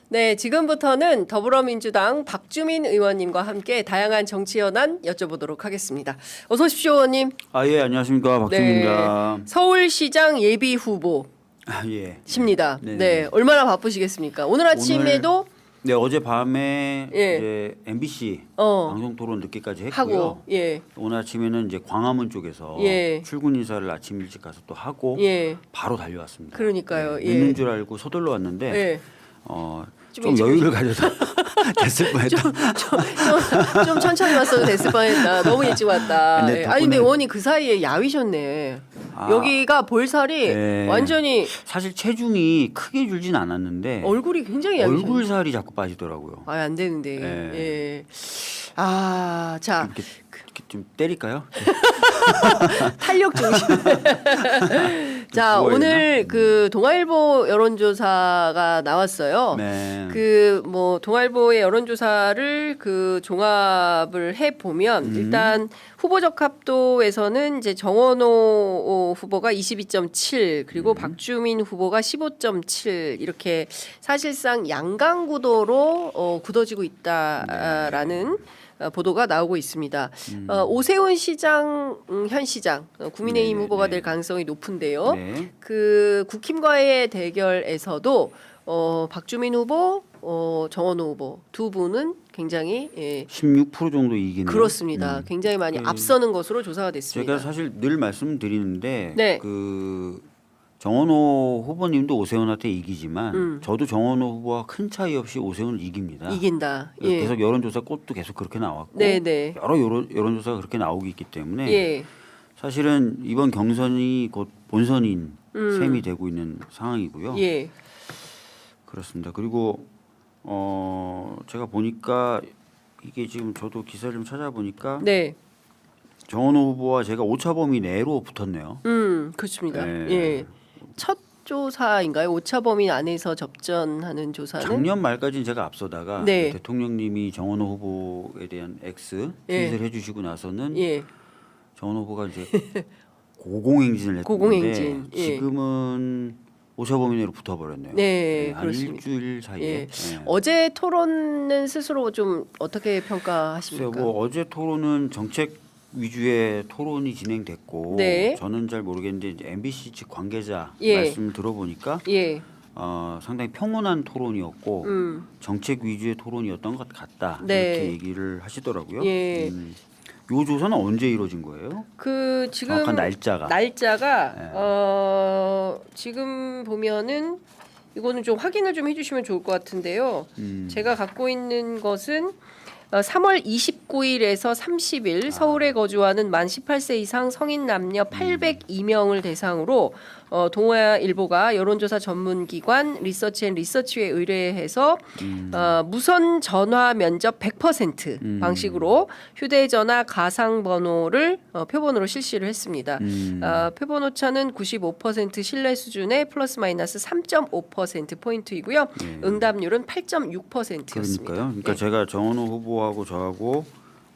네, 지금부터는 더불어민주당 박주민 의원님과 함께 다양한 정치 현안 여쭤보도록 하겠습니다. 어서 오십시오, 의원님. 예, 안녕하십니까. 박준입니다. 서울시장 예비 후보십니다. 예. 네, 얼마나 바쁘시겠습니까? 오늘 아침에도 네, 어젯밤에 예. 이제 MBC 어. 방송 토론 늦게까지 했고요. 하고, 예, 오늘 아침에는 이제 광화문 쪽에서 예. 출근 인사를 아침 일찍 가서 또 하고 예, 바로 달려왔습니다. 그러니까요. 네, 예. 늦는 줄 알고 서둘러 왔는데 예. 좀 여유를 가져서 됐을 뻔했다. 좀 천천히 왔어도 됐을 뻔했다. 너무 일찍 왔다. 근데 예. 아니 근데 덕분에- 의원이 그 사이에 야위셨네. 여기가 볼살이 네. 완전히 사실 체중이 크게 줄진 않았는데 얼굴이 굉장히 야위셨네. 얼굴 살이 자꾸 빠지더라고요. 안 되는데. 예. 예. 자, 이렇게 좀 때릴까요? 탄력 중심. 자, 부어있나? 오늘 그 동아일보 여론조사가 나왔어요. 네. 그 뭐 동아일보의 여론조사를 그 종합을 해 보면 일단 후보 적합도에서는 이제 정원호 후보가 22.7 그리고 박주민 후보가 15.7 이렇게 사실상 양강 구도로 굳어지고 있다라는 보도가 나오고 있습니다. 오세훈 시장 현 시장 국민의힘 네, 후보가 네. 될 가능성이 높은데요. 네. 그 국힘과의 대결에서도 박주민 후보, 정원호 후보 두 분은 굉장히 16% 정도 이기는. 그렇습니다. 굉장히 많이 앞서는 것으로 조사가 됐습니다. 제가 사실 늘 말씀드리는데 네. 그 정원호 후보님도 오세훈한테 이기지만 저도 정원호 후보와 큰 차이 없이 오세훈을 이깁니다. 이긴다. 예. 계속 여론조사 꽃도 계속 그렇게 나왔고 네. 여러 여론조사가 그렇게 나오고 있기 때문에 예. 사실은 이번 경선이 곧 본선인 셈이 되고 있는 상황이고요. 예. 그렇습니다. 그리고 제가 보니까 이게 지금 저도 기사를 좀 찾아보니까 네. 정원호 후보와 제가 오차 범위 내로 붙었네요. 그렇습니다. 네. 예. 첫 조사인가요? 오차 범위 안에서 접전하는 조사는 작년 말까지는 제가 앞서다가 네. 대통령님이 정원호 후보에 대한 X 예. 트윗을 해주시고 나서는 예. 정원호 후보가 이제 고공행진을 했는데 고공행진, 예. 지금은 오차 범위 내로 붙어버렸네요. 네, 한 그렇습니다. 일주일 사이에. 예. 네. 어제 토론은 스스로 좀 어떻게 평가하십니까? 글쎄요, 뭐 어제 토론은 정책 위주의 토론이 진행됐고 네. 저는 잘 모르겠는데 이제 MBC 측 관계자 예. 말씀 들어보니까 예. 상당히 평온한 토론이었고 정책 위주의 토론이었던 것 같다 네. 이렇게 얘기를 하시더라고요. 예. 요 조사는 언제 이루어진 거예요? 그 지금 정확한 날짜가. 지금 보면은 이거는 좀 확인을 좀 해주시면 좋을 것 같은데요. 제가 갖고 있는 것은 3월 29일에서 30일 서울에 거주하는 만 18세 이상 성인 남녀 802명을 대상으로 동아일보가 여론조사 전문기관 리서치앤리서치에 의뢰해서 무선 전화 면접 100% 방식으로 휴대전화 가상번호를 표본으로 실시를 했습니다. 표본 오차는 95% 신뢰 수준의 플러스 마이너스 3.5% 포인트이고요. 응답률은 8.6%였습니다. 그러니까요. 그러니까 제가 정원호 후보하고 저하고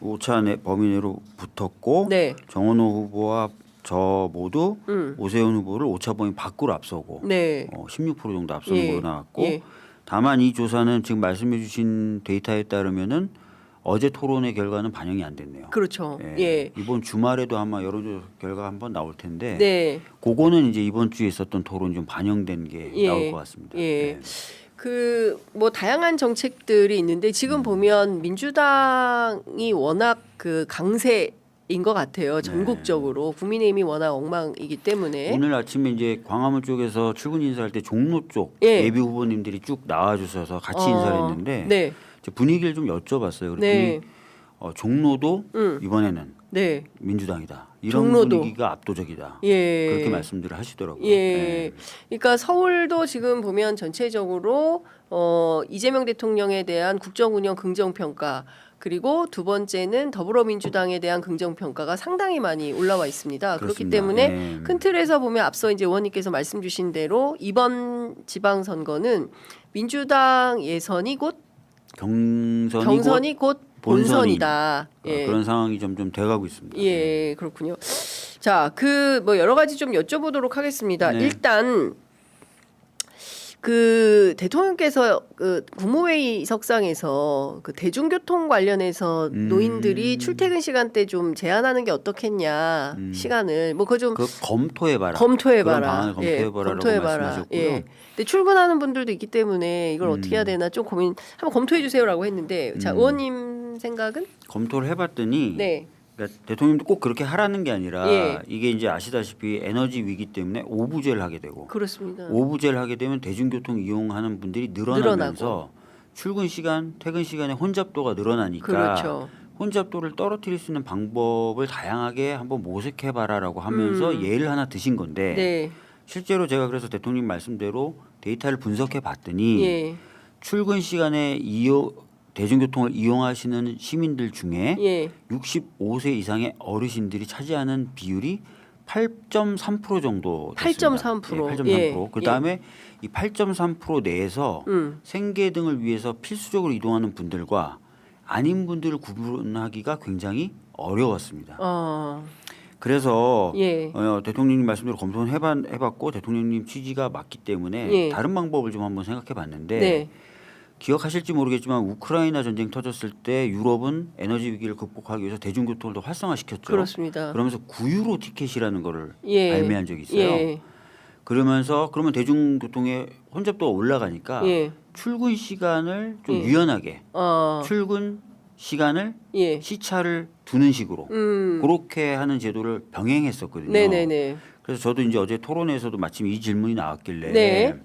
오차 범위 내로 붙었고 네. 정원호 후보와 저 모두 오세훈 후보를 오차 범위 밖으로 앞서고 네. 16% 정도 앞서는 예. 걸로 나왔고 예. 다만 이 조사는 지금 말씀해주신 데이터에 따르면은 어제 토론의 결과는 반영이 안 됐네요. 그렇죠. 예. 예. 이번 주말에도 아마 여론조사 결과 한번 나올 텐데 네. 그거는 이제 이번 주에 있었던 토론이 좀 반영된 게 예. 나올 것 같습니다. 예. 그 뭐 다양한 정책들이 있는데 지금 보면 민주당이 워낙 그 강세인 것 같아요. 전국적으로 국민의힘이 워낙 엉망이기 때문에 오늘 아침에 이제 광화문 쪽에서 출근 인사할 때 종로 쪽 예. 예비 후보님들이 쭉 나와주셔서 같이 인사를 했는데 네. 이제 분위기를 좀 여쭤봤어요. 그랬더니 네. 종로도 이번에는 네. 민주당이다. 이런 종로도. 분위기가 압도적이다. 예. 그렇게 말씀들을 하시더라고요. 예. 그러니까 서울도 지금 보면 전체적으로 이재명 대통령에 대한 국정 운영 긍정 평가 그리고 두 번째는 더불어민주당에 대한 긍정 평가가 상당히 많이 올라와 있습니다. 그렇기 그렇습니다. 때문에 예. 큰 틀에서 보면 앞서 이제 의원님께서 말씀 주신 대로 이번 지방선거는 민주당 예선이 곧 경선이 곧 본선이다. 예. 그런 상황이 점점 돼가고 있습니다. 예, 그렇군요. 자, 그 뭐 여러 가지 좀 여쭤보도록 하겠습니다. 네. 일단 그 대통령께서 그 국무회의 석상에서 그 대중교통 관련해서 노인들이 출퇴근 시간대 좀 제한하는 게 어떻겠냐 시간을 뭐 그거 좀 그 검토해봐라. 검토해봐라. 그런 방안을 검토해봐라라고 말씀하셨고요. 예. 근데 출근하는 분들도 있기 때문에 이걸 어떻게 해야 되나 좀 고민 한번 검토해 주세요라고 했는데 자 의원님 생각은? 검토를 해봤더니 네. 그러니까 대통령도 꼭 그렇게 하라는 게 아니라 예. 이게 이제 아시다시피 에너지 위기 때문에 오부제를 하게 되고 그렇습니다. 오부제를 하게 되면 대중교통 이용하는 분들이 늘어나면서 출근 시간, 퇴근 시간에 혼잡도가 늘어나니까 그렇죠. 혼잡도를 떨어뜨릴 수 있는 방법을 다양하게 한번 모색해봐라라고 하면서 예를 하나 드신 건데 네. 실제로 제가 그래서 대통령 말씀대로 데이터를 분석해 봤더니 예. 출근 시간에 대중교통을 이용하시는 시민들 중에 예. 65세 이상의 어르신들이 차지하는 비율이 8.3% 정도 됐습니다. 8.3%. 예, 8.3%. 그다음에 이 8.3% 내에서 생계 등을 위해서 필수적으로 이동하는 분들과 아닌 분들을 구분하기가 굉장히 어려웠습니다. 그래서 예. 대통령님 말씀대로 검토는 해봤고 대통령님 취지가 맞기 때문에 예. 다른 방법을 좀 한번 생각해봤는데 네. 기억하실지 모르겠지만 우크라이나 전쟁 터졌을 때 유럽은 에너지 위기를 극복하기 위해서 대중교통을 더 활성화시켰죠. 그렇습니다. 그러면서 9유로 티켓이라는 거를 예. 발매한 적이 있어요. 예. 그러면 대중교통의 혼잡도가 올라가니까 예. 출근 시간을 좀 예. 유연하게 어. 출근 시간을 예. 시차를 두는 식으로 그렇게 하는 제도를 병행했었거든요. 네네네. 그래서 저도 이제 어제 토론회에서도 마침 이 질문이 나왔길래 네.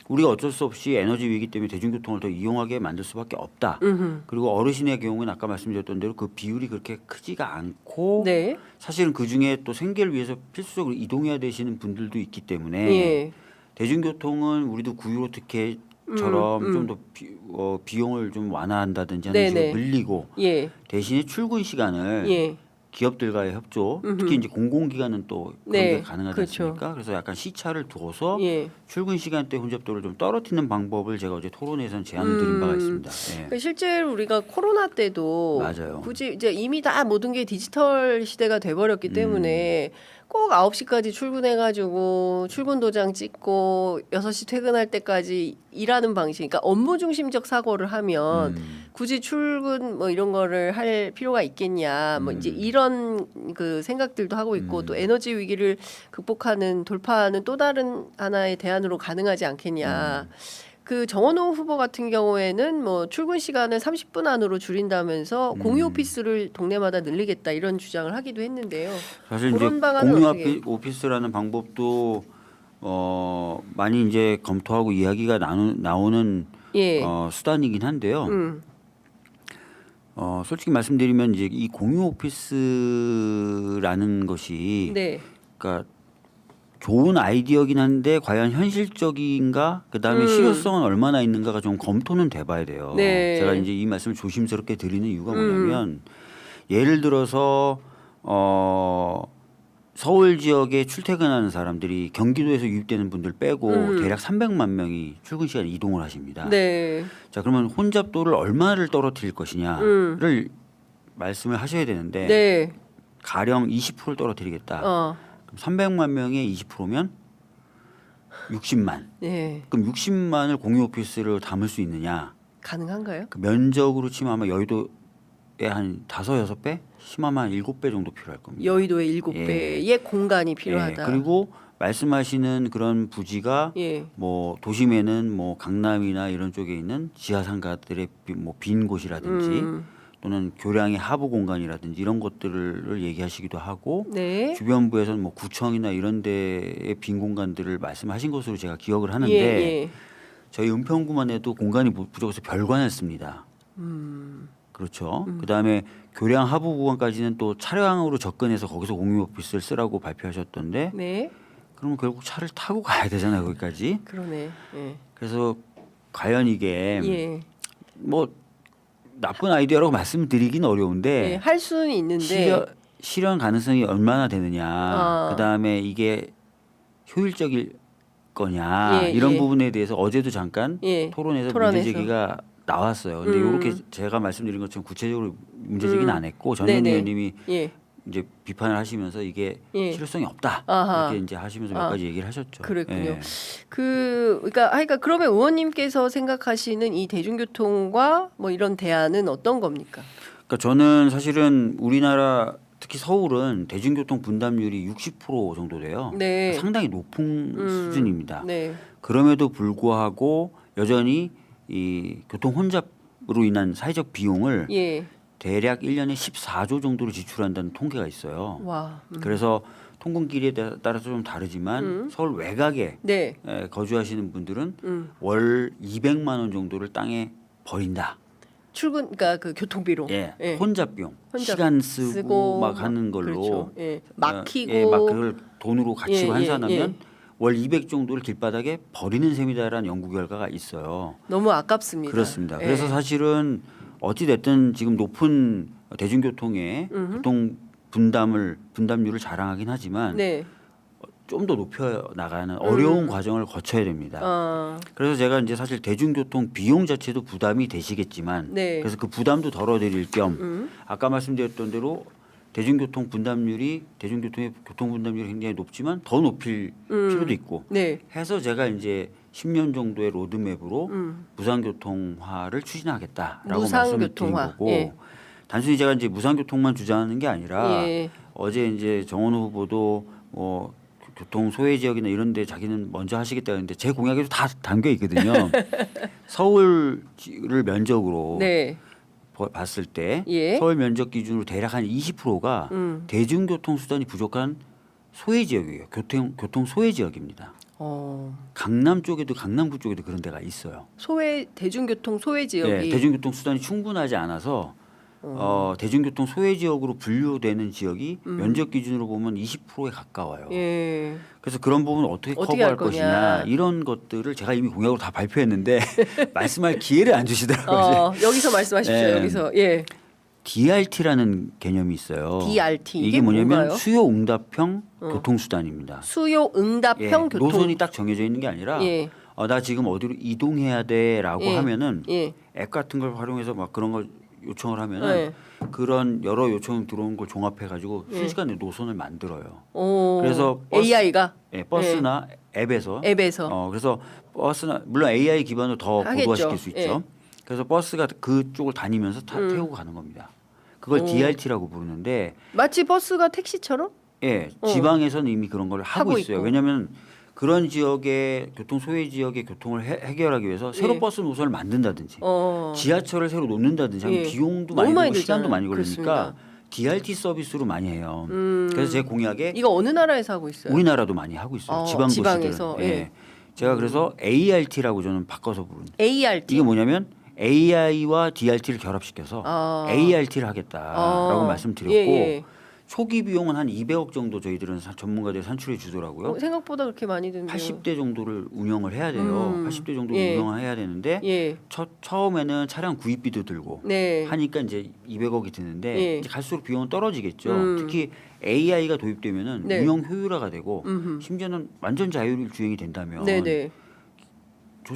우리가 어쩔 수 없이 에너지 위기 때문에 대중교통을 더 이용하게 만들 수밖에 없다. 그리고 어르신의 경우는 아까 말씀드렸던 대로 그 비율이 그렇게 크지가 않고 네. 사실은 그 중에 또 생계를 위해서 필수적으로 이동해야 되시는 분들도 있기 때문에 예. 대중교통은 우리도 9유로 티켓처럼 좀 더 비용을 좀 완화한다든지 하는 네네. 식으로 늘리고 예. 대신에 출근 시간을 예. 기업들과의 협조, 특히 이제 공공기관은 또 그런 네, 게 가능하지 그렇죠. 않습니까? 그래서 약간 시차를 두어서 예. 출근 시간대 혼잡도를 좀 떨어뜨리는 방법을 제가 어제 토론회에서는 제안을 드린 바가 있습니다. 예. 그러니까 실제로 우리가 코로나 때도 맞아요. 굳이 이제 이미 다 모든 게 디지털 시대가 돼버렸기 때문에 꼭 9시까지 출근해가지고 출근 도장 찍고 6시 퇴근할 때까지 일하는 방식, 그러니까 업무 중심적 사고를 하면 굳이 출근 뭐 이런 거를 할 필요가 있겠냐, 뭐 이제 이런 그 생각들도 하고 있고 또 에너지 위기를 극복하는 돌파하는 또 다른 하나의 대안으로 가능하지 않겠냐. 그 정원호 후보 같은 경우에는 뭐 출근 시간을 30분 안으로 줄인다면서 공유 오피스를 동네마다 늘리겠다 이런 주장을 하기도 했는데요. 사실 이제 그런 방안은 공유 어떻게? 오피스라는 방법도 많이 이제 검토하고 이야기가 나오는 예. 수단이긴 한데요. 솔직히 말씀드리면 이제 이 공유 오피스라는 것이 네. 그러니까 좋은 아이디어긴 한데 과연 현실적인가 그다음에 실효성은 얼마나 있는가가 좀 검토는 돼봐야 돼요. 네. 제가 이제 이 말씀을 조심스럽게 드리는 이유가 뭐냐면 예를 들어서 서울 지역에 출퇴근하는 사람들이 경기도에서 유입되는 분들 빼고 대략 300만 명이 출근 시간에 이동을 하십니다. 네. 자 그러면 혼잡도를 얼마를 떨어뜨릴 것이냐를 말씀을 하셔야 되는데 네. 가령 20%를 떨어뜨리겠다. 300만 명의 20%면 60만. 네. 그럼 60만을 공유 오피스를 담을 수 있느냐? 가능한가요? 그 면적으로 치면 아마 여의도에 한 5-6배, 심하면 한 7배 정도 필요할 겁니다. 여의도의 7배의 공간이 필요하다. 그리고 말씀하시는 그런 부지가 예. 뭐 도심에는 뭐 강남이나 이런 쪽에 있는 지하 상가들의 뭐 빈 곳이라든지 또는 교량의 하부 공간이라든지 이런 것들을 얘기하시기도 하고 네. 주변부에서는 뭐 구청이나 이런 데의 빈 공간들을 말씀하신 것으로 제가 기억을 하는데 예. 저희 은평구만 해도 공간이 부족해서 별관을 씁니다. 그렇죠. 그다음에 교량 하부 구간까지는 또 차량으로 접근해서 거기서 공유 오피스를 쓰라고 발표하셨던데 네. 그러면 결국 차를 타고 가야 되잖아요 거기까지. 그러네. 예. 그래서 과연 이게 예. 뭐 나쁜 아이디어라고 말씀드리긴 어려운데 예. 할 수는 있는데 실현 가능성이 얼마나 되느냐, 그 다음에 이게 효율적일 거냐 이런 부분에 대해서 어제도 잠깐 토론에서 문제 제기가 나왔어요. 근데 이렇게 제가 말씀드린 것처럼 구체적으로 문제 제기는 안 했고 전현 의원님이 이제 비판을 하시면서 이게 예. 실효성이 없다 아하. 이렇게 이제 하시면서 몇 가지 얘기를 하셨죠. 그랬군요. 예. 그러니까 그러면 의원님께서 생각하시는 이 대중교통과 뭐 이런 대안은 어떤 겁니까? 그러니까 저는 사실은 우리나라 특히 서울은 대중교통 분담률이 60% 정도 돼요. 네. 상당히 높은 수준입니다. 네. 그럼에도 불구하고 여전히 이 교통 혼잡으로 인한 사회적 비용을 예. 대략 1년에 14조 정도를 지출한다는 통계가 있어요. 와. 그래서 통근길에 따라서 좀 다르지만 서울 외곽에 네. 거주하시는 분들은 월 200만 원 정도를 땅에 버린다. 그러니까 그 교통비로. 예, 예. 혼잡 비용, 혼잡 시간 쓰고 막 하는 걸로 그렇죠. 예. 막히고 예, 막 그걸 돈으로 갖추고 예, 환산하면 예. 월 200 정도를 길바닥에 버리는 셈이다라는 연구 결과가 있어요. 너무 아깝습니다. 그렇습니다. 예. 그래서 사실은 어찌 됐든 지금 높은 대중교통의 교통 분담률을 자랑하긴 하지만 네. 좀 더 높여 나가는 어려운 과정을 거쳐야 됩니다. 그래서 제가 이제 사실 대중교통 비용 자체도 부담이 되시겠지만 네. 그래서 그 부담도 덜어드릴 겸 아까 말씀드렸던 대로 대중교통의 교통 분담률이 굉장히 높지만 더 높일 필요도 있고 네. 해서 제가 이제 10년 정도의 로드맵으로 무상교통화를 추진하겠다라고 말씀을 드린 거고 예. 단순히 제가 이제 무상교통만 주장하는 게 아니라 예. 어제 이제 정원호 후보도 교통 소외 지역이나 이런 데 자기는 먼저 하시겠다 했는데 제 공약에도 다 담겨 있거든요. 서울을 면적으로 네. 봤을 때 예. 서울 면적 기준으로 대략 한 20%가 대중교통 수단이 부족한 소외 지역이에요. 교통 소외 지역입니다. 강남 쪽에도 강남구 쪽에도 그런 데가 있어요. 대중교통 소외 지역이 네, 대중교통 수단이 충분하지 않아서 대중교통 소외 지역으로 분류되는 지역이 면적 기준으로 보면 20%에 가까워요. 예. 그래서 그런 부분을 어떻게 어떻게 커버할 할 거냐. 것이냐 이런 것들을 제가 이미 공약으로 다 발표했는데 말씀할 기회를 안 주시더라고요. 여기서 말씀하십시오. 예. 여기서 예. DRT라는 개념이 있어요. DRT 이게 뭐냐면 뭔가요? 수요 응답형 교통수단입니다. 수요 응답형 예, 교통 노선이 딱 정해져 있는 게 아니라 예. 나 지금 어디로 이동해야 돼라고 예. 하면은 예. 앱 같은 걸 활용해서 막 그런 걸 요청을 하면은 예. 그런 여러 요청 들어온 걸 종합해 가지고 예. 순식간에 노선을 만들어요. 오. 그래서 AI가 예, 버스나 앱에서 그래서 버스나 물론 AI 기반으로 더 하겠죠. 고도화시킬 수 있죠. 예. 그래서 버스가 그쪽을 다니면서 태우고 가는 겁니다. 그걸 DRT라고 부르는데 마치 버스가 택시처럼? 예, 지방에서는 이미 그런 걸 하고 있어요. 있고. 왜냐하면 그런 지역의 교통 소외 지역의 교통을 해결하기 위해서 새로 예. 버스 노선을 만든다든지 지하철을 새로 놓는다든지 하면 예. 비용도 너무 많이 많이 들고 시간도 들잖아요. 많이 걸리니까 그렇습니다. DRT 서비스로 많이 해요. 그래서 제 공약에 이거 어느 나라에서 하고 있어요? 우리나라도 많이 하고 있어요. 지방 지방에서, 도시들은. 예. 제가 그래서 ART라고 저는 바꿔서 부르는. ART. 이게 뭐냐면 AI와 DRT를 결합시켜서 ART를 하겠다라고 말씀드렸고 예. 초기 비용은 한 200억 정도 저희들은 전문가들이 산출해 주더라고요. 생각보다 그렇게 많이 드는데요. 80대 정도를 운영을 해야 돼요. 80대 정도 예. 운영을 해야 되는데 예. 처음에는 차량 구입비도 들고 네. 하니까 이제 200억이 드는데 예. 이제 갈수록 비용은 떨어지겠죠. 특히 AI가 도입되면은 네. 운영 효율화가 되고 심지어는 완전 자율 주행이 된다면 네네.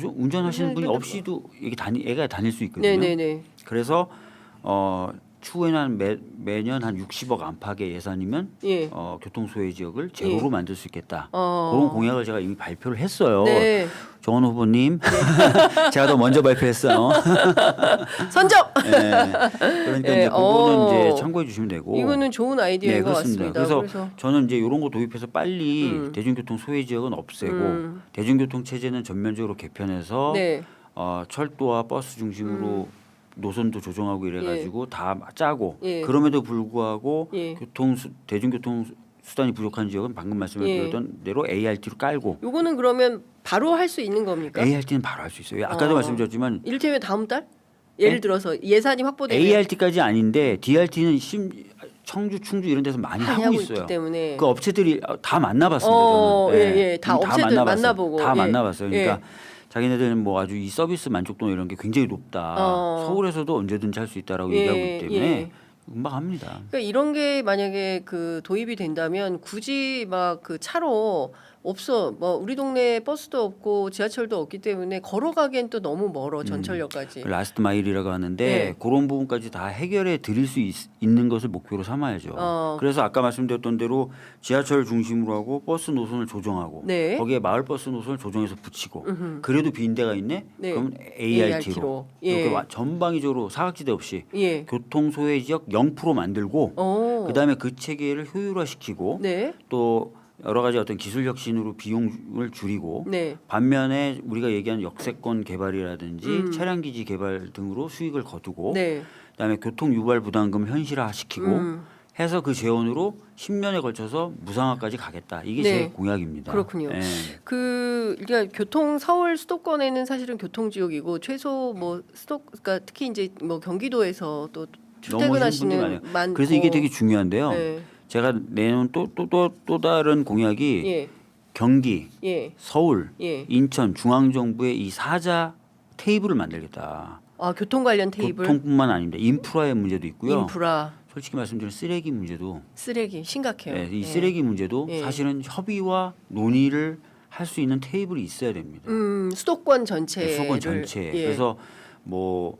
운전하시는 분이 없이도 이게 애가 다닐 수 있거든요. 네네네. 그래서 추후에는 한 매년 한 60억 안팎의 예산이면 예. 교통 소외 지역을 제로로 만들 수 있겠다. 어. 그런 공약을 제가 이미 발표를 했어요. 네. 정원 후보님, 제가 더 먼저 발표했어요. 선정. 네. 그러니까 이제 그거는 이제 참고해 주시면 되고. 이거는 좋은 아이디어인 것 그렇습니다. 같습니다. 그래서 저는 이제 이런 거 도입해서 빨리 대중교통 소외 지역은 없애고 대중교통 체제는 전면적으로 개편해서 네. 철도와 버스 중심으로 노선도 조정하고 이래가지고 다 짜고 예. 그럼에도 불구하고 예. 대중교통 수단이 부족한 지역은 방금 말씀드렸던 대로 ART로 깔고. 요거는 그러면 바로 할 수 있는 겁니까? ART는 바로 할 수 있어요. 아까도 말씀드렸지만 이를테면 다음 달? 예를 들어서 예산이 확보되면 ART까지 아닌데 DRT는 청주, 충주 이런 데서 많이 하고 있어요. 있기 때문에 그 업체들이 다 만나봤습니다. 저는. 예. 다 업체들 만나보고 다 예. 만나봤어요. 그러니까 예. 자기네들은 뭐 아주 이 서비스 만족도 이런 게 굉장히 높다. 서울에서도 언제든지 할 수 있다라고 예, 얘기하고 있기 때문에 예. 금방 합니다. 그러니까 이런 게 만약에 그 도입이 된다면 굳이 막 그 차로 없어. 뭐 우리 동네에 버스도 없고 지하철도 없기 때문에 걸어가기엔 또 너무 멀어 전철역까지. 라스트 마일이라고 하는데 네. 그런 부분까지 다 해결해 드릴 수 있는 것을 목표로 삼아야죠. 그래서 아까 말씀드렸던 대로 지하철 중심으로 하고 버스 노선을 조정하고 네. 거기에 마을 버스 노선을 조정해서 붙이고 그래도 빈대가 있네? 네. 그럼 ART로. ART로 예. 이렇게 전방위적으로 사각지대 없이 예. 교통 소외 지역 0% 만들고 그다음에 그 체계를 효율화시키고 네. 또 여러 가지 어떤 기술 혁신으로 비용을 줄이고 네. 반면에 우리가 얘기하는 역세권 개발이라든지 차량 기지 개발 등으로 수익을 거두고 네. 그다음에 교통 유발 부담금을 현실화시키고 해서 그 재원으로 10년에 걸쳐서 무상화까지 가겠다. 이게 네. 제 공약입니다. 그렇군요. 예. 그러니까 교통 서울 수도권에는 사실은 교통 지역이고 최소 뭐 그러니까 특히 이제 뭐 경기도에서 또 넘어오시는 분들이 출퇴근하시는 많고. 그래서 이게 되게 중요한데요. 네. 제가 내놓은 또 다른 공약이 예. 경기, 예. 서울, 예. 인천 중앙정부의 이 사자 테이블을 만들겠다. 아, 교통 관련 테이블. 교통뿐만 아닙니다. 인프라의 문제도 있고요. 인프라. 솔직히 말씀드리면 쓰레기 문제도 쓰레기 심각해요. 네, 이 예. 쓰레기 문제도 예. 사실은 협의와 논의를 할 수 있는 테이블이 있어야 됩니다. 수도권 전체를. 수도권 전체. 예. 그래서 뭐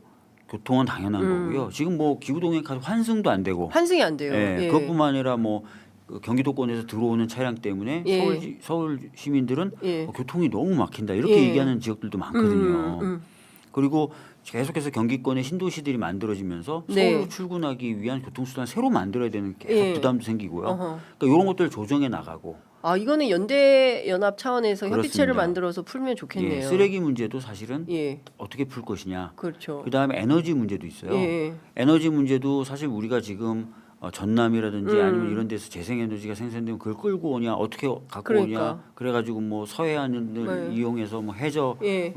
교통은 당연한 거고요. 지금 뭐 기후동행 카드 환승도 안 되고 환승이 안 돼요. 예, 예. 그것뿐만 아니라 뭐 그 경기도권에서 들어오는 차량 때문에 예. 서울 시민들은 예. 교통이 너무 막힌다 이렇게 예. 얘기하는 지역들도 많거든요. 그리고 계속해서 경기권에 신도시들이 만들어지면서 네. 서울로 출근하기 위한 교통수단을 새로 만들어야 되는 계속 예. 부담도 생기고요. 어허. 그러니까 이런 것들을 조정해 나가고 아, 이거는 연대 연합 차원에서 협의체를 그렇습니다. 만들어서 풀면 좋겠네요. 예, 쓰레기 문제도 사실은 예. 어떻게 풀 것이냐. 그렇죠. 그다음에 에너지 문제도 있어요. 예. 에너지 문제도 사실 우리가 지금 전남이라든지 아니면 이런 데서 재생에너지가 생산되면 그걸 끌고 오냐 어떻게 갖고 그러니까. 오냐 그래가지고 뭐 서해안을 네. 이용해서 뭐 해저로 예.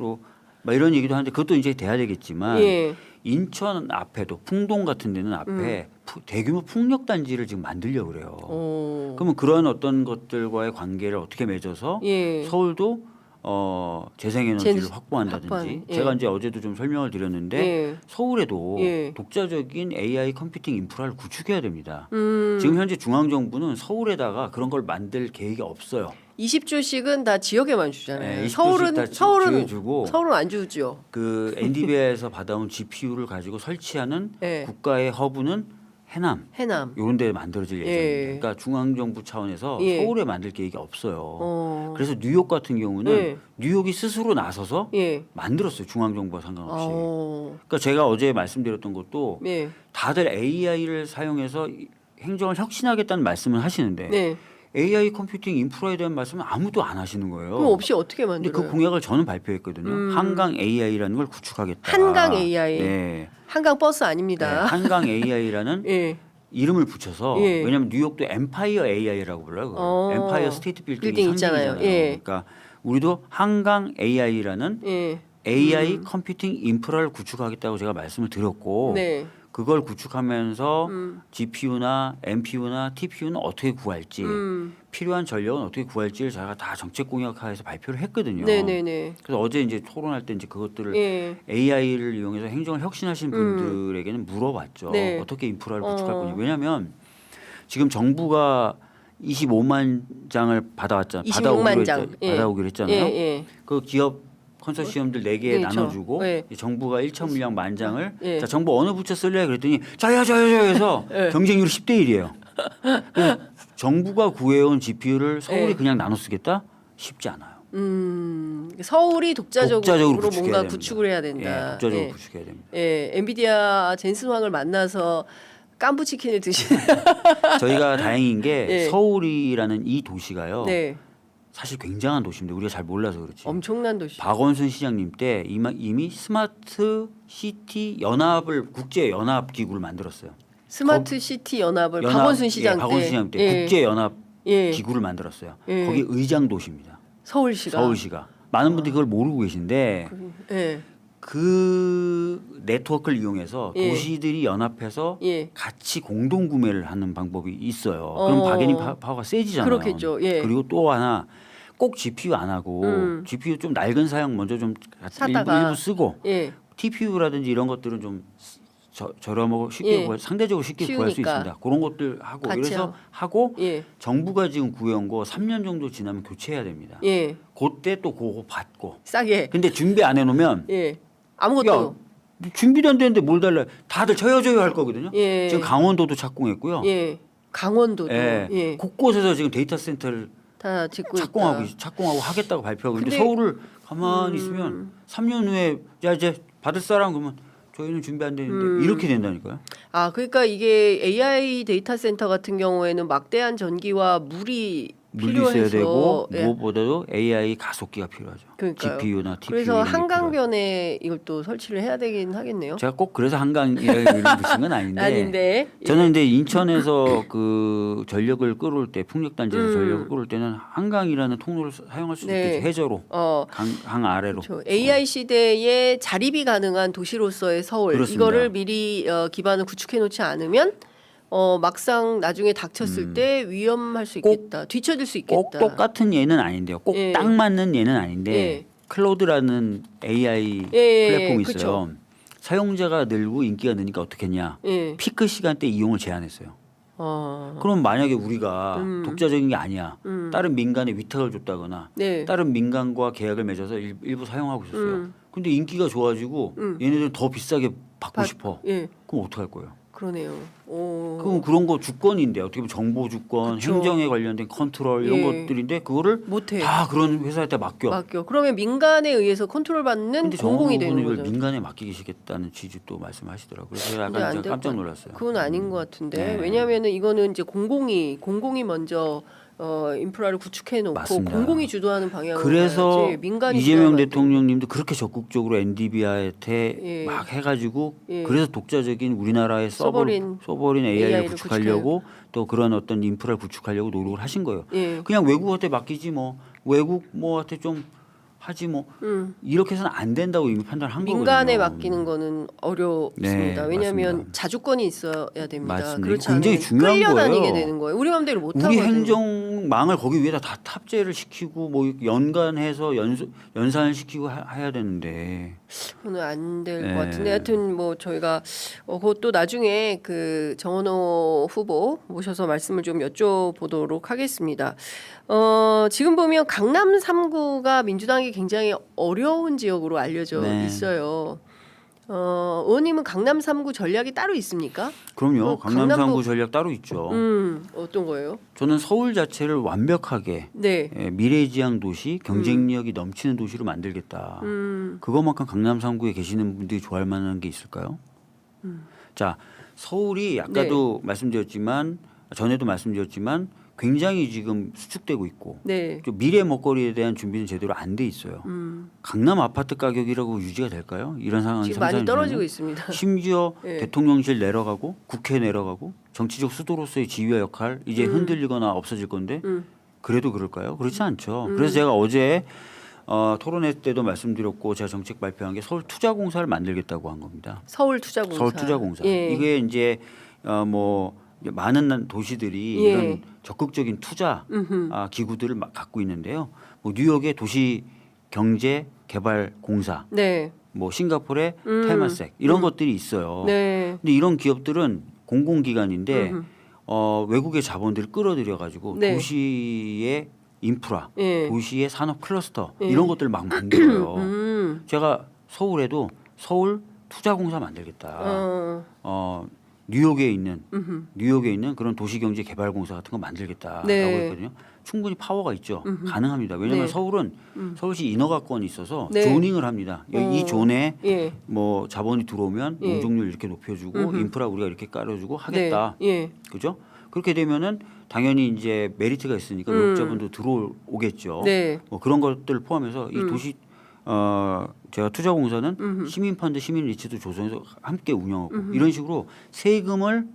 막 이런 얘기도 하는데 그것도 이제 돼야 되겠지만 예. 인천 앞에도 풍동 같은 데는 앞에 대규모 풍력 단지를 지금 만들려고 그래요. 오. 그러면 그런 어떤 것들과의 관계를 어떻게 맺어서 예. 서울도 재생에너지를 확보한다든지 확보한, 예. 제가 이제 어제도 좀 설명을 드렸는데 예. 서울에도 예. 독자적인 AI 컴퓨팅 인프라를 구축해야 됩니다. 지금 현재 중앙정부는 서울에다가 그런 걸 만들 계획이 없어요. 20주씩은 다 지역에만 주잖아요. 네, 20주씩 다 지어주고 서울은 안 주죠. 그 엔비디아에서 받아온 GPU를 가지고 설치하는 예. 국가의 허브는 해남 이런 데 만들어질 예정입니다. 예. 그러니까 중앙정부 차원에서 예. 서울에 만들 계획이 없어요. 그래서 뉴욕 같은 경우는 예. 뉴욕이 스스로 나서서 예. 만들었어요. 중앙정부와 상관없이. 어. 그러니까 제가 어제 말씀드렸던 것도 예. 다들 AI를 사용해서 행정을 혁신하겠다는 말씀을 하시는데 네. AI 컴퓨팅 인프라에 대한 말씀은 아무도 안 하시는 거예요. 그럼 없이 어떻게 근데 만들어요? 그 공약을 저는 발표했거든요. 한강 AI라는 걸 구축하겠다. 한강 AI. 네. 한강 버스 네, 아닙니다. 한강 AI라는 예. 이름을 붙여서 예. 왜냐하면 뉴욕도 엠파이어 AI라고 불러요. 엠파이어 스테이트 빌딩이 빌딩 있잖아요. 상징이잖아요. 예. 그러니까 우리도 한강 AI라는 예. AI 컴퓨팅 인프라를 구축하겠다고 제가 말씀을 드렸고 네. 그걸 구축하면서 GPU나 NPU나 TPU는 어떻게 구할지 필요한 전력은 어떻게 구할지를 제가 다 정책 공약화해서 발표를 했거든요. 네네네. 그래서 어제 이제 토론할 때 이제 그것들을 예. AI를 이용해서 행정을 혁신하신 분들에게는 물어봤죠. 네. 어떻게 인프라를 구축할 거냐. 왜냐하면 지금 정부가 25만 장을 받아왔잖아요. 26만 장. 예. 받아오기로 했잖아요. 예. 예. 그 기업 컨소시엄들 4개에 예, 나눠주고 예. 정부가 1천 물량 만 장을 예. 자 정부 어느 부처 쓸래 그랬더니 저요 해서 예. 경쟁률이 10대 1이에요. 정부가 구해온 GPU를 서울이 예. 그냥 나눠 쓰겠다? 쉽지 않아요. 서울이 독자적으로 구축해야 뭔가 됩니다. 구축을 해야 예, 된다. 독자적으로 예. 구축해야 됩니다. 예. 엔비디아 젠슨 황을 만나서 깐부 치킨을 드시는. 저희가 다행인 게 예. 서울이라는 이 도시가요. 네. 사실 굉장한 도시인데 우리가 잘 몰라서 그렇지. 엄청난 도시. 박원순 시장님 때 이미 스마트 시티 연합을 국제 연합 기구를 만들었어요. 스마트 시티 연합을 박원순 시장 때. 박원순 시장 때 예. 국제 연합 예. 기구를 만들었어요. 예. 거기 의장 도시입니다. 서울시가. 서울시가. 많은 분들이 그걸 모르고 계신데 예. 그 네트워크를 이용해서 예. 도시들이 연합해서 예. 같이 공동 구매를 하는 방법이 있어요. 그럼 바게닝 파워가 세지잖아요. 그렇겠죠. 예. 그리고 또 하나 꼭 GPU 안 하고 GPU 좀 낡은 사양 먼저 좀 사다가. 일부 쓰고 예. TPU라든지 이런 것들은 좀 저렴하고 쉽게 예. 상대적으로 쉽게 구할 수 쉬우니까. 있습니다. 그런 것들 하고 같이 그래서 하고 예. 정부가 지금 구해온 거 3년 정도 지나면 교체해야 됩니다. 예. 그때 또 그거 받고. 싸게. 근데 준비 안 해놓으면 예. 아무것도. 준비도 안 되는데 뭘 달라? 다들 저요 할 거거든요. 예. 지금 강원도도 착공했고요. 예. 강원도도. 예. 예. 곳곳에서 지금 데이터 센터를 다 짓고 착공하고 하겠다고 발표하고 근데 근데- 서울을 가만히 있으면 3년 후에 야 이제 받을 사람 그러면 저희는 준비 안 되는데 이렇게 된다니까요. 아, 그러니까 이게 AI 데이터 센터 같은 경우에는 막대한 전기와 물이 물이 필요해서 있어야 되고 예. 무엇보다도 AI 가속기가 필요하죠. 그러니까요. GPU나 TPU 그래서 이런 게 필요하고. 한강변에 이걸 또 설치를 해야 되긴 하겠네요. 제가 꼭 그래서 한강이라는 이름을 붙인 건 아닌데 아닌데. 저는 이제 인천에서 그 전력을 끌어올 때 풍력단지에서 전력을 끌어올 때는 한강이라는 통로를 사용할 수 네. 있겠죠. 해저로 강 아래로. AI 시대에 자립이 가능한 도시로서의 서울 그렇습니다. 이거를 미리 기반을 구축해 놓지 않으면 막상 나중에 닥쳤을 때 위험할 수 있겠다. 뒤처질 수 있겠다. 꼭 똑같은 예는 아닌데요. 꼭 예. 딱 맞는 예는 아닌데 예. 클로드라는 AI 예, 플랫폼이 있어요. 그쵸. 사용자가 늘고 인기가 느니까 어떻게 했냐. 예. 피크 시간대 이용을 제한했어요. 어. 그럼 만약에 우리가 독자적인 게 아니야. 다른 민간에 위탁을 줬다거나 네. 다른 민간과 계약을 맺어서 일부 사용하고 있었어요. 근데 인기가 좋아지고 얘네들은 더 비싸게 받고 싶어. 예. 그럼 어떡할 거예요? 그러네요. 오. 그럼 그런 거 주권인데 어떻게 보면 정보 주권, 그쵸. 행정에 관련된 컨트롤 이런 예. 것들인데 그거를 못해. 다 그런 회사한테 맡겨. 그러면 민간에 의해서 컨트롤 받는 근데 공공이 되는 정부는 이걸 거죠. 민간에 맡기시겠다는 취지 또 말씀하시더라고요. 그래서 제가 근데 안 약간 될 깜짝 것 놀랐어요. 그건 아닌 것 같은데 네. 왜냐하면은 이거는 이제 공공이 먼저 인프라를 구축해 놓고 맞습니다. 공공이 주도하는 방향으로 그래서 가야지 민간이 이재명 주도하면 안 대통령님도 그렇게 적극적으로 엔디비아한테 예. 막 해가지고 예. 그래서 독자적인 우리나라의 서버린 서버린 AI를 AI를 구축하려고 또 그런 어떤 인프라를 구축하려고 노력을 하신 거예요. 예. 그냥 외국한테 맡기지 뭐 외국 뭐한테 좀 하지 뭐 이렇게 해서는 안 된다고 이미 판단한 거거든요. 민간에 맡기는 거는 어렵습니다. 네, 왜냐하면 맞습니다. 자주권이 있어야 됩니다. 맞습니다. 그렇지 굉장히 않으면 중요한 끌려다니게 거예요. 되는 거예요. 우리 마음대로 못 우리 하거든요. 행정망을 거기 위에다 다 탑재를 시키고 뭐 연관해서 연산을 시키고 해야 되는데 그거는 안 될 것 네. 같은데 하여튼 뭐 저희가 그것도 나중에 그 정원호 후보 모셔서 말씀을 좀 여쭤보도록 하겠습니다. 지금 보면 강남 3구가 민주당이 굉장히 어려운 지역으로 알려져 네. 있어요. 의원님은 강남 3구 전략이 따로 있습니까? 그럼요. 강남 강남구- 3구 전략 따로 있죠. 어떤 거예요? 저는 서울 자체를 완벽하게 네. 미래지향 도시, 경쟁력이 넘치는 도시로 만들겠다. 그것만큼 강남 3구에 계시는 분들이 좋아할 만한 게 있을까요? 자, 서울이 아까도 말씀드렸지만 전에도 말씀드렸지만 굉장히 지금 수축되고 있고 네. 좀 미래 먹거리에 대한 준비는 제대로 안 돼 있어요. 강남 아파트 가격이라고 유지가 될까요? 이런 상황이 지금 많이 상상이 떨어지고 되나요? 있습니다. 심지어 예. 대통령실 내려가고 국회 내려가고 정치적 수도로서의 지휘와 역할 이제 흔들리거나 없어질 건데 그래도 그럴까요? 그렇지 않죠. 그래서 제가 어제 토론회 때도 말씀드렸고 제가 정책 발표한 게 서울투자공사를 만들겠다고 한 겁니다. 서울투자공사. 서울투자공사. 예. 이게 이제 뭐 많은 도시들이 예. 이런 적극적인 투자 기구들을 갖고 있는데요. 뭐 뉴욕의 도시경제개발공사, 네. 뭐 싱가포르의 테마섹 이런 것들이 있어요. 네. 근데 이런 기업들은 공공기관인데 외국의 자본들을 끌어들여 가지고 네. 도시의 인프라, 예. 도시의 산업 클러스터 이런 것들을 막 만들어요. 제가 서울에도 서울 투자공사 만들겠다. 뉴욕에 있는 그런 도시경제개발공사 같은 거 만들겠다라고 네. 했거든요. 충분히 파워가 있죠. 가능합니다. 왜냐하면 네. 서울은 서울시 인허가권이 있어서 네. 조닝을 합니다. 이 존에 예. 뭐 자본이 들어오면 예. 용적률 이렇게 높여주고 인프라 우리가 이렇게 깔아주고 하겠다. 네. 예. 그죠? 그렇게 되면은 당연히 이제 메리트가 있으니까 외국자본도 들어오겠죠. 네. 뭐 그런 것들을 포함해서 이 도시 제가 투자공사는 시민펀드, 시민리츠도 조성해서 함께 운영하고 이런 식으로 세금을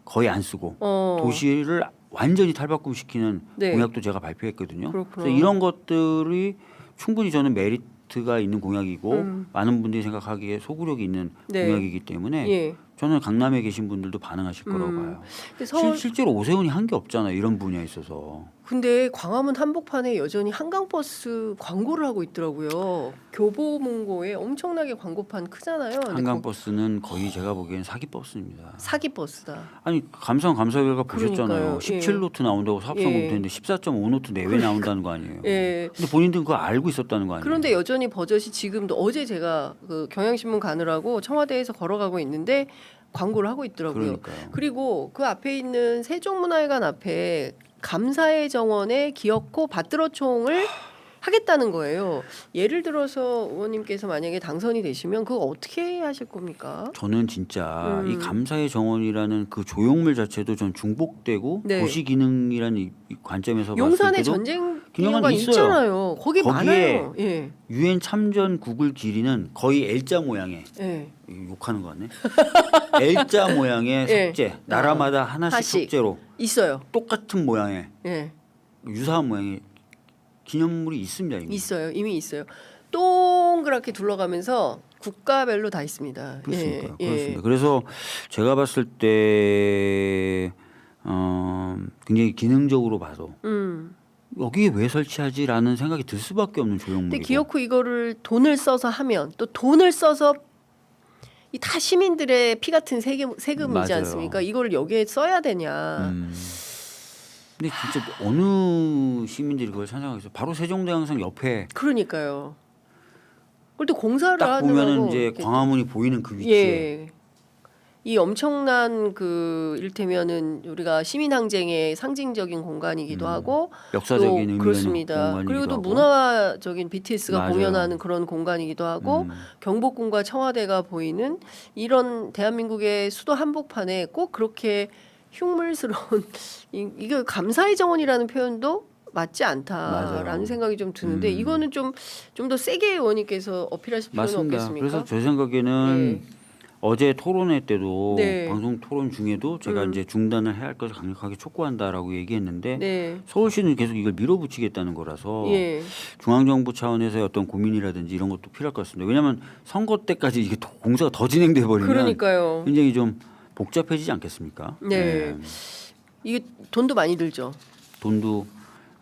거의 안 쓰고 도시를 완전히 탈바꿈시키는 네. 공약도 제가 발표했거든요. 그렇구나. 그래서 이런 것들이 충분히 저는 메리트가 있는 공약이고 많은 분들이 생각하기에 소구력이 있는 네. 공약이기 때문에 예. 저는 강남에 계신 분들도 반응하실 거라고 봐요. 근데 실제로 오세훈이 한 게 없잖아요. 이런 분야에 있어서. 근데 광화문 한복판에 여전히 한강버스 광고를 하고 있더라고요. 교보문고에 엄청나게 광고판 크잖아요. 근데 한강버스는 거의 제가 보기엔 사기버스입니다. 사기버스다. 아니 감사 결과 보셨잖아요. 그러니까요. 17노트 나온다고 사업성 검토했는데 14.5노트 내외 나온다는 거 아니에요. 예. 근데 본인들은 그거 알고 있었다는 거 아니에요. 그런데 여전히 버젓이 지금도 어제 제가 그 경향신문 가느라고 청와대에서 걸어가고 있는데 광고를 하고 있더라고요. 그러니까요. 그리고 그 앞에 있는 세종문화회관 앞에 감사의 정원에 기어코 받들어총을 하겠다는 거예요. 예를 들어서 의원님께서 만약에 당선이 되시면 그거 어떻게 하실 겁니까? 저는 진짜 이 감사의 정원이라는 그 조형물 자체도 전 중복되고 네. 도시 기능이라는 이 관점에서 용산에 봤을 때도 전쟁 기념관 기념관 있어요. 있잖아요. 거기 거기에 많아요. 예. 유엔 참전 국을 길이는 거의 L자 모양의 예. 욕하는 거 같네. L자 모양의 예. 석재 나라마다 하나씩 석재로 있어요. 똑같은 모양의 예. 유사한 모양의 기념물이 있습니다. 이미. 있어요. 이미 있어요. 동그랗게 둘러가면서 국가별로 다 있습니다. 그렇습니까? 예. 그렇습니다. 그래서 제가 봤을 때 굉장히 기능적으로 봐도 여기에 왜 설치하지라는 생각이 들 수밖에 없는 조형물이고. 근데 기어코 이거를 돈을 써서 하면 또 돈을 써서 이 다 시민들의 피 같은 세금이지 맞아요. 않습니까? 이걸 여기에 써야 되냐? 근데 진짜 어느 시민들이 그걸 찬성하겠어요? 바로 세종대왕상 옆에 그러니까요. 그걸 또 공사를 딱 하느라고 보면은 이제 이렇게 광화문이 보이는 그 위치에 예. 이 엄청난 그 이를테면은 우리가 시민 항쟁의 상징적인 공간이기도 하고 역사적인 또 의미가 있는 그렇습니다. 공간이기도 그리고 또 하고. 문화적인 BTS가 맞아요. 공연하는 그런 공간이기도 하고 경복궁과 청와대가 보이는 이런 대한민국의 수도 한복판에 꼭 그렇게 흉물스러운 이거 감사의 정원이라는 표현도 맞지 않다라는 맞아요. 생각이 좀 드는데 이거는 좀 더 세게 의원님께서 어필하실 필요는 맞습니다. 없겠습니까? 그래서 제 생각에는 어제 토론회 때도 네. 방송 토론 중에도 제가 이제 중단을 해야 할 것을 강력하게 촉구한다라고 얘기했는데 네. 서울시는 계속 이걸 밀어붙이겠다는 거라서 예. 중앙정부 차원에서의 어떤 고민이라든지 이런 것도 필요할 것 같습니다. 왜냐하면 선거 때까지 이게 공사가 더 진행돼 버리면 그러니까요. 굉장히 좀 복잡해지지 않겠습니까? 네. 이게 돈도 많이 들죠. 돈도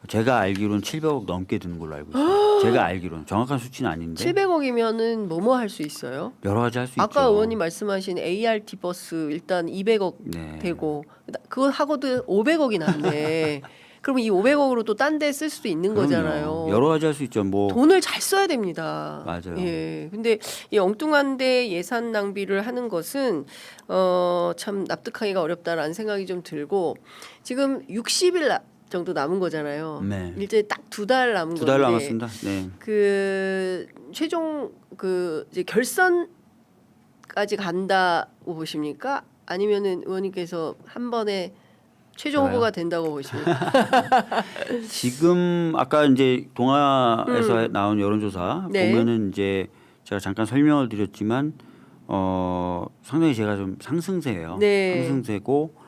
제가 알기로는 700억 넘게 드는 걸로 알고 있어요. 제가 알기로는 정확한 수치는 아닌데 700억이면은 뭐뭐 할 수 있어요? 여러 가지 할 수 있죠. 아까 의원님 말씀하신 ART 버스 일단 200억 네. 되고 그거 하고도 500억이 남네. 그러면 이 500억으로 또 딴 데 쓸 수도 있는 그럼요. 거잖아요. 여러 가지 할 수 있죠. 뭐 돈을 잘 써야 됩니다. 맞아요. 예. 근데 이 엉뚱한데 예산 낭비를 하는 것은 참 납득하기가 어렵다라는 생각이 좀 들고 지금 60일 정도 남은 거잖아요. 네. 이제 딱 2달 남은 두 달 건데 남았습니다. 네. 그 최종 그 이제 결선까지 간다고 보십니까? 아니면은 의원님께서 한 번에 최종 저요? 후보가 된다고 보십니까? 지금 아까 이제 동아에서 나온 여론조사 네. 보면은 이제 제가 잠깐 설명을 드렸지만 상당히 제가 좀 상승세예요. 네. 상승세고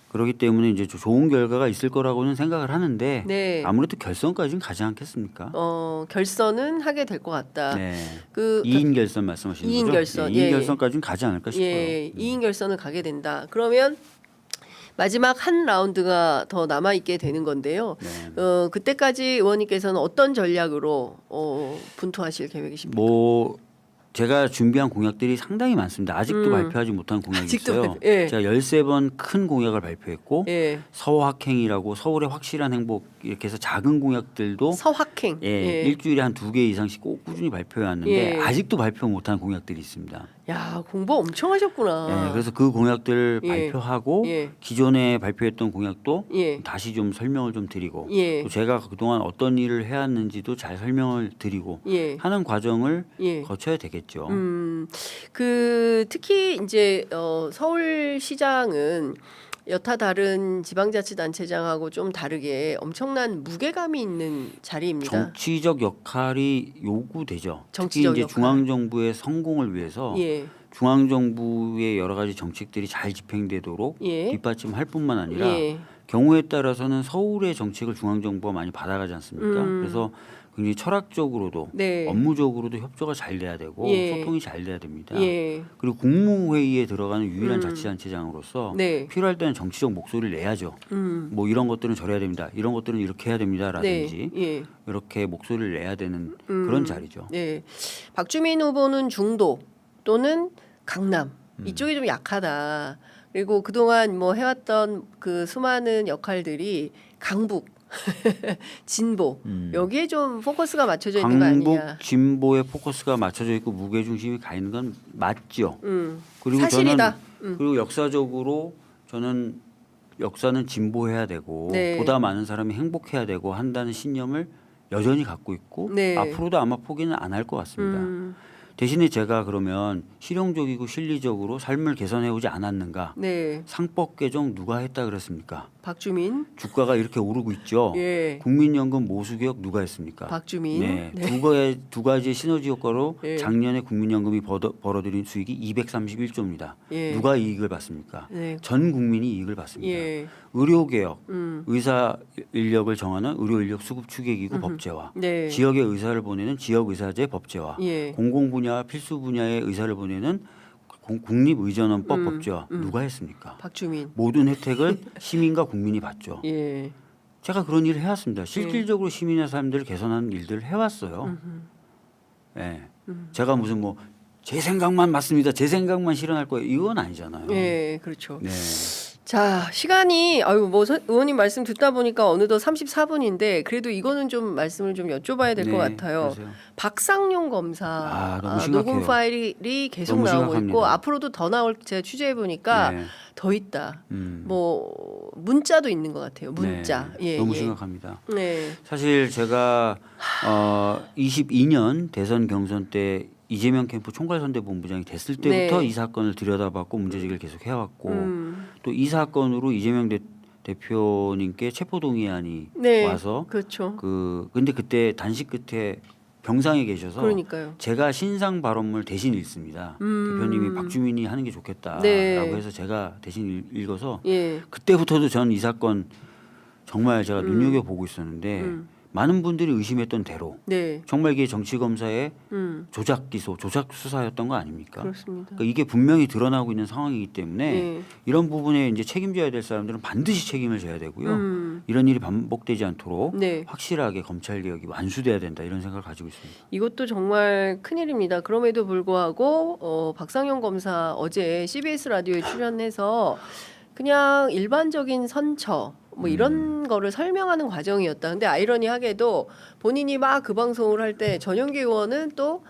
그렇기 때문에 이제 좋은 결과가 있을 거라고는 생각을 하는데 네. 아무래도 결선까지는 가지 않겠습니까? 결선은 하게 될 것 같다. 네. 그 2인 결선 말씀하시는 2인 거죠? 결선. 네, 2인 예, 결선까지는 가지 않을까 싶어요. 예, 2인 결선을 가게 된다. 그러면 마지막 한 라운드가 더 남아 있게 되는 건데요. 네. 그때까지 의원님께서는 어떤 전략으로 분투하실 계획이십니까? 뭐 제가 준비한 공약들이 상당히 많습니다. 아직도 발표하지 못한 공약이 아직도 있어요. 발표- 예. 제가 13번 큰 공약을 발표했고 예. 서학행이라고 서울의 확실한 행복 이렇게 해서 작은 공약들도 서학행. 예, 일주일에 한 2개 이상씩 꼭 꾸준히 발표해 왔는데 예. 아직도 발표 못한 공약들이 있습니다. 야, 공부 엄청 하셨구나. 예, 그래서 그 공약들 예. 발표하고 예. 기존에 발표했던 공약도 예. 다시 좀 설명을 좀 드리고 예. 또 제가 그동안 어떤 일을 해왔는지도 잘 설명을 드리고 예. 하는 과정을 예. 거쳐야 되겠죠. 그 특히 이제 서울시장은 여타 다른 지방자치단체장하고 좀 다르게 엄청난 무게감이 있는 자리입니다. 정치적 역할이 요구되죠. 정치적 특히 이제 역할. 중앙정부의 성공을 위해서 예. 중앙정부의 여러 가지 정책들이 잘 집행되도록 예. 뒷받침할 뿐만 아니라 예. 경우에 따라서는 서울의 정책을 중앙정부가 많이 받아가지 않습니까? 그래서 굉장히 철학적으로도 네. 업무적으로도 협조가 잘 돼야 되고 예. 소통이 잘 돼야 됩니다. 예. 그리고 국무회의에 들어가는 유일한 자치단체장으로서 네. 필요할 때는 정치적 목소리를 내야죠. 뭐 이런 것들은 저래야 됩니다. 이런 것들은 이렇게 해야 됩니다라든지 네. 예. 이렇게 목소리를 내야 되는 그런 자리죠. 네. 박주민 후보는 중도 또는 강남 이쪽이 좀 약하다. 그리고 그동안 뭐 해왔던 그 수많은 역할들이 강북, 진보 여기에 좀 포커스가 맞춰져 있는 거 아니냐. 강북 진보에 포커스가 맞춰져 있고 무게 중심이 가 있는 건 맞죠. 그리고 사실이다. 저는 그리고 역사적으로 저는 역사는 진보해야 되고 네. 보다 많은 사람이 행복해야 되고 한다는 신념을 여전히 갖고 있고 네. 앞으로도 아마 포기는 안 할 것 같습니다. 대신에 제가 그러면 실용적이고 실리적으로 삶을 개선해 오지 않았는가? 네. 상법 개정 누가 했다 그랬습니까? 박주민. 주가가 이렇게 오르고 있죠. 예. 국민연금 모수개혁 누가 했습니까? 박주민. 네. 네. 두 가지의 시너지 효과로 예. 작년에 국민연금이 벌어들인 수익이 231조입니다. 예. 누가 이익을 받습니까? 네. 전 국민이 이익을 받습니다. 예. 의료개혁, 의사 인력을 정하는 의료인력 수급 추계기구 법제화, 네. 지역의 의사를 보내는 지역의사제 법제화, 예. 공공분야 필수 분야의 의사를 보내는 국립의전원법 법제화 누가 했습니까? 박주민. 모든 혜택을 시민과 국민이 받죠. 예. 제가 그런 일을 해왔습니다. 실질적으로 시민의 삶들을 개선하는 일들을 해왔어요. 예. 제가 무슨 뭐 제 생각만 맞습니다. 제 생각만 실현할 거예요. 이건 아니잖아요. 예, 그렇죠. 네. 자, 시간이 뭐 의원님 말씀 듣다 보니까 어느덧 34분인데 그래도 이거는 좀 말씀을 좀 여쭤봐야 될 것 네, 같아요. 그러세요. 박상용 검사 너무 심각해요. 녹음 파일이 계속 너무 나오고 심각합니다. 있고 앞으로도 더 나올 제가 취재해 보니까 네. 더 있다. 뭐 문자도 있는 것 같아요. 문자. 네, 예, 너무 예. 심각합니다. 네. 사실 제가 22년 대선 경선 때 이재명 캠프 총괄선대본부장이 됐을 때부터 네. 이 사건을 들여다봤고 문제제기를 계속 해왔고 또 이 사건으로 이재명 대표님께 체포동의안이 네. 와서 그렇죠. 근데 그때 단식 끝에 병상에 계셔서 그러니까요. 제가 신상 발언문을 대신 읽습니다. 대표님이 박주민이 하는 게 좋겠다라고 네. 해서 제가 대신 읽어서 예. 그때부터도 전 이 사건 정말 제가 눈여겨 보고 있었는데 많은 분들이 의심했던 대로 네. 정말 이게 정치 검사의 조작 기소, 조작 수사였던 거 아닙니까? 그렇습니다. 그러니까 이게 분명히 드러나고 있는 상황이기 때문에 예. 이런 부분에 이제 책임져야 될 사람들은 반드시 책임을 져야 되고요. 이런 일이 반복되지 않도록 네. 확실하게 검찰 개혁이 완수돼야 된다 이런 생각을 가지고 있습니다. 이것도 정말 큰일입니다. 그럼에도 불구하고 박상용 검사 어제 CBS 라디오에 출연해서 그냥 일반적인 선처 뭐 이런 거를 설명하는 과정이었다. 근데 아이러니하게도 본인이 막 그 방송을 할 때 전용기 의원은 또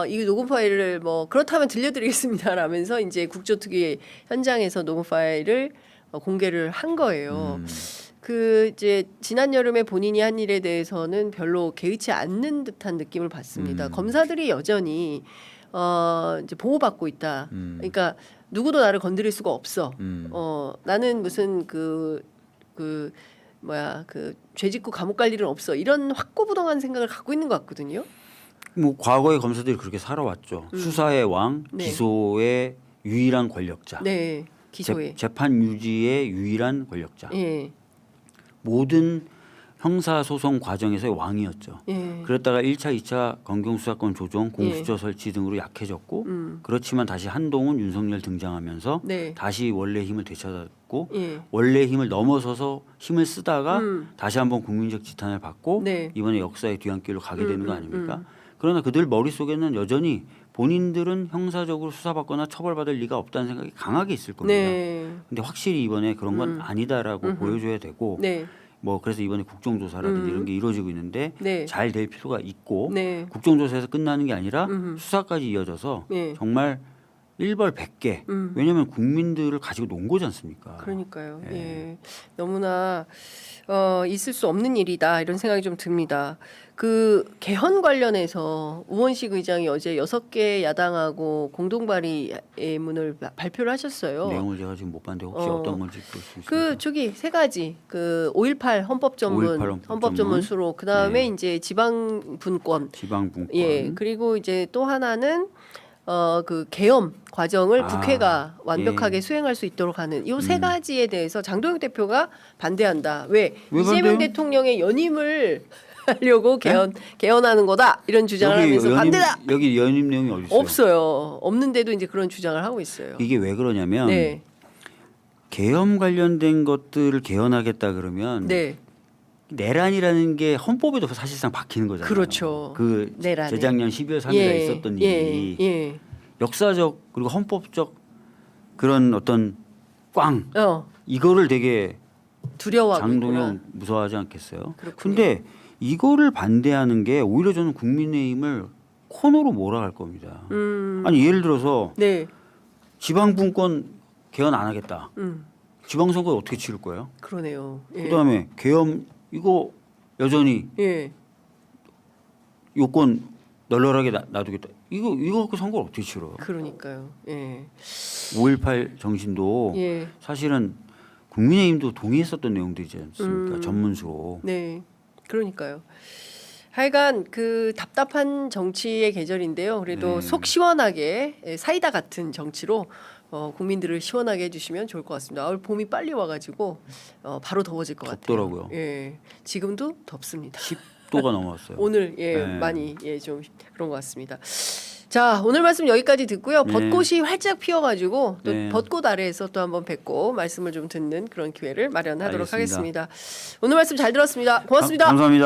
이 녹음 파일을 뭐 그렇다면 들려드리겠습니다라면서 이제 국조특위 현장에서 녹음 파일을 공개를 한 거예요. 그 이제 지난 여름에 본인이 한 일에 대해서는 별로 개의치 않는 듯한 느낌을 받습니다. 검사들이 여전히 이제 보호받고 있다. 그러니까 누구도 나를 건드릴 수가 없어. 나는 무슨 그 죄짓고 감옥 갈 일은 없어. 이런 확고부동한 생각을 갖고 있는 것 같거든요. 뭐 과거의 검사들이 그렇게 살아왔죠. 수사의 왕, 네. 기소의 유일한 권력자, 네, 기소에. 재판 유지의 유일한 권력자. 예, 모든 형사소송 과정에서의 왕이었죠. 예, 그랬다가 1차, 2차 검경수사권 조정, 공수처 설치 등으로 약해졌고 그렇지만 다시 한동훈, 윤석열 등장하면서 네, 다시 원래 힘을 되찾았고 예, 원래 힘을 넘어서서 힘을 쓰다가 다시 한번 국민적 지탄을 받고 네. 이번에 역사의 뒤안길로 가게 되는 거 아닙니까? 그러나 그들 머릿속에는 여전히 본인들은 형사적으로 수사받거나 처벌받을 리가 없다는 생각이 강하게 있을 겁니다. 네, 근데 확실히 이번에 그런 건 아니다라고 보여줘야 되고 네, 뭐 그래서 이번에 국정조사라든지 이런 게 이루어지고 있는데 네. 잘 될 필요가 있고 네. 국정조사에서 끝나는 게 아니라 수사까지 이어져서 네. 정말 일벌백계 왜냐하면 국민들을 가지고 논 거지 않습니까? 그러니까요. 예. 너무나 있을 수 없는 일이다 이런 생각이 좀 듭니다. 그 개헌 관련해서 우원식 의장이 어제 6개 야당하고 공동 발의문을 발표를 하셨어요. 내용을 제가 지금 못 봤는데 혹시 어떤 건지 볼 수 있습니까? 그 저기 세 가지 그 5.18 헌법 전문 5.18 헌법 전문 수록 그다음에 네. 이제 지방 분권 지방분권 예 그리고 이제 또 하나는 그 계엄 과정을 국회가 완벽하게 예. 수행할 수 있도록 하는 이 세 가지에 대해서 장동혁 대표가 반대한다. 왜 왜 이재명 반대요? 대통령의 연임을 하려고 개헌하는 거다 이런 주장을 하면서 반대다. 여기 연임 내용이 어디 있어요? 없어요. 없는데도 이제 그런 주장을 하고 있어요. 이게 왜 그러냐면 네. 계엄 관련된 것들을 개헌하겠다 그러면 네. 내란이라는 게 헌법에도 사실상 박히는 거잖아요. 그렇죠. 그 내란에. 재작년 12월 3일에 예, 있었던 예, 일이 예. 역사적 그리고 헌법적 그런 어떤 꽝 어, 이거를 되게 두려워하고 장동영 있구나. 무서워하지 않겠어요? 그렇군요. 근데 이거를 반대하는 게 오히려 저는 국민의힘을 코너로 몰아갈 겁니다. 아니 예를 들어서 네. 지방분권 개헌 안 하겠다. 음. 지방선거 어떻게 치를 거예요? 그러네요. 예. 그다음에 계엄 이거 여전히 예. 요건 널널하게 놔두겠다. 이거 갖고 선거를 어떻게 치러요? 그러니까요. 예. 5.18 정신도 예. 사실은 국민의힘도 동의했었던 내용들이지 않습니까? 전문수로. 네. 그러니까요. 하여간 그 답답한 정치의 계절인데요. 그래도 네. 속 시원하게 사이다 같은 정치로 국민들을 시원하게 해주시면 좋을 것 같습니다. 봄이 빨리 와가지고 바로 더워질 것 덥더라고요. 같아요. 예. 지금도 덥습니다. 10도가 넘어왔어요. 오늘 네. 많이 좀 그런 것 같습니다. 자, 오늘 말씀 여기까지 듣고요. 네. 벚꽃이 활짝 피어가지고 또 네. 벚꽃 아래에서 또 한번 뵙고 말씀을 좀 듣는 그런 기회를 마련하도록 알겠습니다. 하겠습니다. 오늘 말씀 잘 들었습니다. 고맙습니다. 감사합니다.